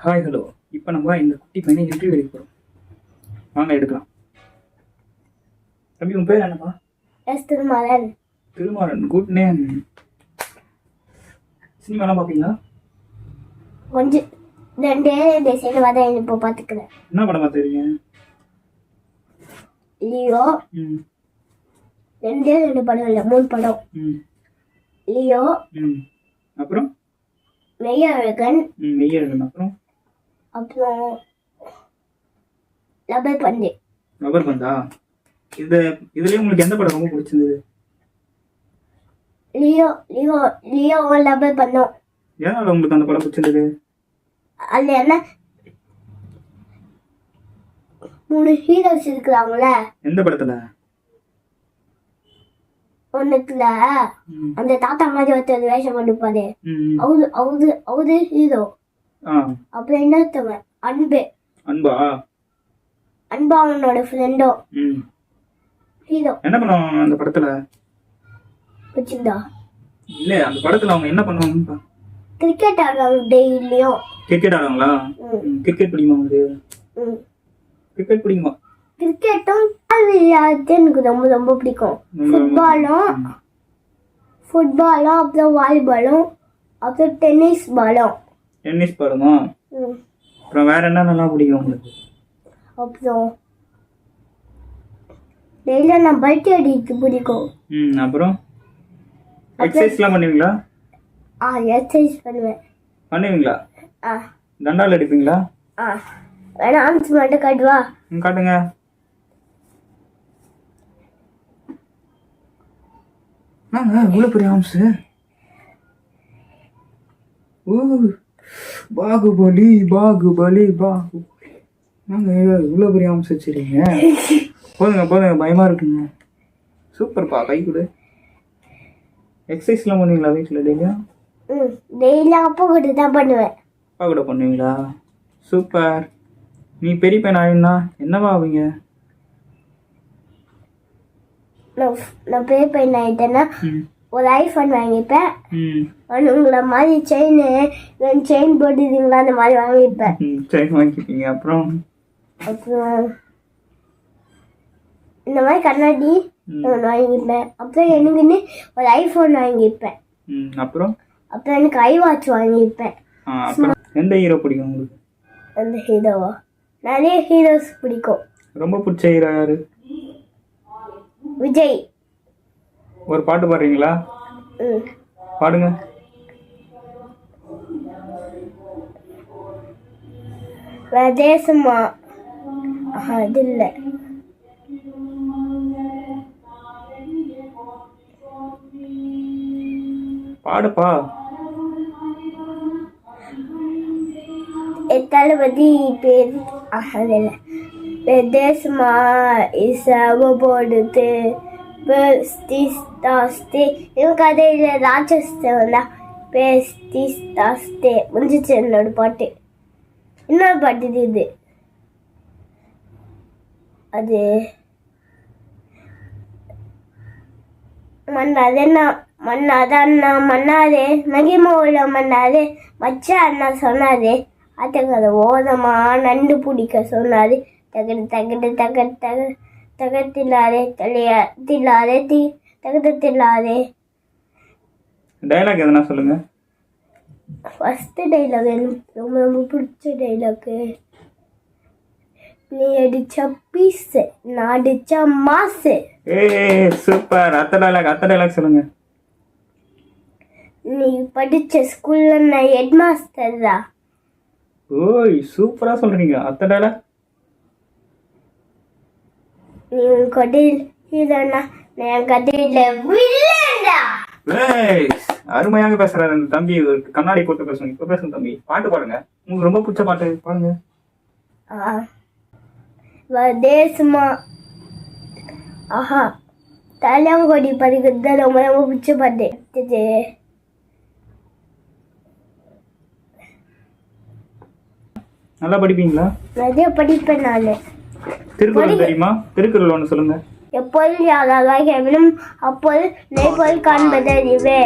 Hi hello. இப்போ நம்ம இந்த குட்டி பையனை இன்டர்வியூ எடுக்க போகிறோம். வாங்க எடுக்கலாம். தம்பி உன் பேர் என்னப்பா? திருமாறன். Thirumaran, good name. சினிமாலாம் பார்ப்பீங்களா? கொஞ்சம் ரெண்டே டிசைன் தான் இப்போ பார்த்துக்கிறேன். என்ன படம் பார்த்துருக்கீங்க? லியோ. ரெண்டு படம் இல்லை, 3 படம். லியோ. அப்புறம் மெய்யழகன். மெய்யழகன். அப்புறம் ரப்பர் பந்து. ரப்பர் பந்தா? இதுலயே உங்களுக்கு எந்த படம் ரொம்ப பிடிச்சிருந்தது? லியோ லியோ லியோ ரப்பர் பந்தம். ஏனால உங்களுக்கு அந்த படம் பிடிச்சிருந்தது? அதுல என்ன 3 ஹீரோஸ் இருக்கிறாங்கள. எந்த படத்துல? ஒண்ணுக்குல அந்த தாத்தா மாதிரி ஒருத்தர் வேஷம் பண்ணிருப்பாரு. அவரு ஹீரோ. அப்புறம் இன்னொருத்தவன் அன்பு. அன்பா அவனோட ஃப்ரெண்டோ ஹீரோ. என்ன பண்ணுவாங்க அந்த படத்துல? பிடிச்சிருந்தா? இல்ல, அந்த படத்துல அவங்க என்ன பண்ணுவாங்க? கிரிக்கெட் ஆடுறாங்க டெய்லியும். கிரிக்கெட் ஆடுவாங்களா? கிரிக்கெட் பிடிக்குமா உங்களுக்கு? கிரிக்கெட் பிடிக்குமா? கிரிக்கெட்டும் விளையாட்டு எனக்கு ரொம்ப ரொம்ப பிடிக்கும். ஃபுட்பாலும் அப்புறம் வாலிபாலும் அப்புறம் டென்னிஸ் பாலும். டென்னிஸ் பாலுமா? அப்புறம் வேற என்ன நல்லா பிடிக்கும் உங்களுக்கு? அப்புறம் டெய்லியும் நான் பல்ட்டி அடிக்க பிடிக்கும். அப்புறம் எக்ஸசைஸ்லாம் பண்ணுவீங்களா? எக்ஸசைஸ் பண்ணுவேன். பண்ணுவீங்களா? தண்டால் அடிப்பீங்களா? வேணா ஆம்ஸ் மட்டும் காட்டுவா. காட்டுங்க. இவ்வளோ பெரிய ஆம்ஸ். பாகுபலி பாகுபலி பாகுபலி. இவ்வளோ பெரிய ஆம்ஸ் வச்சுருக்கீங்க. போதுங்க, பயமா இருக்குங்க. சூப்பர்ப்பா, கை கொடு. எக்ஸசைஸ்லாம் பண்ணுவீங்களா வீட்டில் டெய்லியும்? டெய்லியும் அப்பா கூட தான் பண்ணுவேன். அப்பா கூட பண்ணுவீங்களா? சூப்பர். நீ பெரிய பையன் ஆகினா என்னவா ஆவீங்க? நான் பெரிய பையன் ஆகிட்டேன்னா ஒரு ஐஃபோன் வாங்கிப்பேன். உங்களை மாதிரி செயின் போட்டுருந்தீங்களா அந்த மாதிரி வாங்கிப்பேன். செயின் வாங்கிப்பீங்க. அப்புறம் இந்த மாதிரி கண்ணாடி வாங்கிப்பேன். அப்புறம் எனக்குன்னு ஒரு ஐஃபோன் வாங்கிப்பேன். அப்புறம் எனக்கு ஐ வாட்ச் வாங்கிப்பேன். எந்த ஹீரோ பிடிக்கும் உங்களுக்கு? அந்த ஹீரோவா? நிறைய ஹீரோஸ் பிடிக்கும். ரொம்ப பிடிச்ச ஹீரோ யாரு? விஜய். ஒரு பாட்டு பாடுறீங்களா? பாடுங்க. தேசமா? அது இல்லை. பாடுப்பா. தளபதி பேர் அது இல்லை. தேசமா இசவ போடுது எனக்கு அதே இல்லை. ராட்சஸ்தா பேஸ்தே முடிஞ்சிச்சு என்னோட பாட்டு. இன்னொரு பாட்டு இது. அது மன்னாதே மகிமோல மன்னாதே மச்சா அண்ணா சொன்னாதே அதுக்கு ஓதமா நண்டு பிடிக்க சொன்னாரு. தகத்தில்லாதே தலையாதே தகத்தில்லாதே. டைலாக் எதனா சொல்லுங்க. ஃபர்ஸ்ட் டைலாக் எனக்கு ரொம்ப ரொம்ப பிடிச்ச டைலாக்கு. நீ அடிச்ச பீஸ், நான் அடிச்ச மாசு. சூப்பர். அத்த டைலாக் சொல்லுங்க. நீ படிச்ச ஸ்கூல்ல நான் ஹெட் மாஸ்டர் தான். ஓய், சூப்பரா சொல்றீங்க. அத்த டைலாக். நீ கடையில் ஹீரோனா நான் கடையில் வில்லன்டா. அருமையாக பேசுறாரு அந்த தம்பி. கண்ணாடி போட்டு பேசுங்க. இப்ப பேசுங்க தம்பி. பாட்டு பாடுங்க. உங்களுக்கு ரொம்ப பிடிச்ச பாட்டு பாடுங்க. தேசமா தலையாங்கொடி பதிக்கிறது ரொம்ப ரொம்ப பிடிச்ச பாட்டு. நல்லா படிப்பீங்களா? நிறைய படிப்பேன் நான். திருக்குறள் தெரியுமா? திருக்குறள் ஒன்று சொல்லுங்க. எப்போது யாராவது அப்போது நெய்போல் காண்பது அறிவே.